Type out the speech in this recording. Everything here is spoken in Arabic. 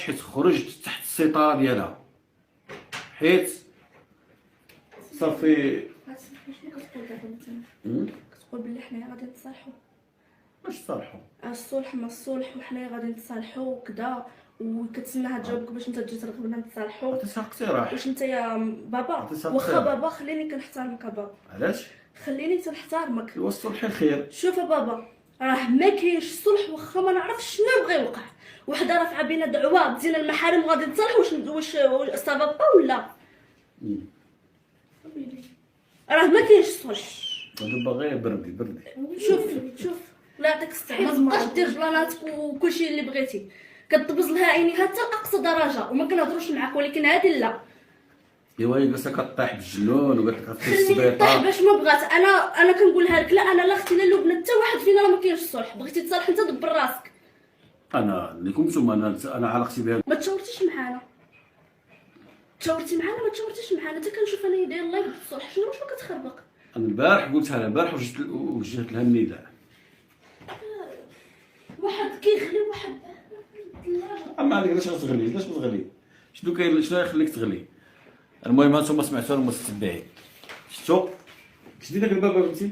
حيت خرجت تحت السيطره ديالها، حيت صافي. شنو كتقول دابا انت؟ كتقول بلي حنايا غادي نتصالحوا؟ واش تصالحوا؟ الصلح ما الصلح وحنايا غادي نتصالحوا وكذا، وكتسناها تجاوبك باش انت تجي ترغبنا نتصالحوا. عطيتها اقتراح. واش انت يا بابا؟ عطيتها واخا اقتراح. بابا خليني كنحترمك يا بابا، علاش؟ خليني تنحترمك. ايوا الصلح الخير. شوف يا بابا، راه ما كاينش الصلح واخا ما نعرفش شنو بغى يوقع. وحده رافعه بينا دعوه ديال المحارم غادي نتصالحوا، واش سافا ولا راه ما كاينش الصلح. دابا غير بردي. شوف لا يعطيك الصحه، ما تبقاش دير بلاناتك وكلشي اللي بغيتي، كتبز لها عينيها حتى لاقصى درجه وما كنهضروش معاك، ولكن هذه لا. ايوا هي جالسه كطيح بالجنون وقالت لك غتمشي خليني للسبيطار. طيح باش ما بغات. انا كنقولها لك، لا انا لا اختي لا لبنى حتى واحد فينا راه ما كاينش الصلح. بغيتي تصالح انت دبر راسك. انا اللي كنتم انا علاقتي بها. ما تشاورتيش معانا، تشاورتي معانا ما تشاورتيش معانا، حتى كنشوف انا داير لايف بالصلح. شنو كتخربق؟ انا البارح قلتها لها البارح وجهت لها النداء. واحد كيغلي واحد. اما عليك علاش غتغلي؟ علاش بتغلي؟ شنو كاين؟ شنو يخليك تغلي؟ المهم هانتوما سمعتوها المستمعين، شفتوا كنتي داك الباب بنتي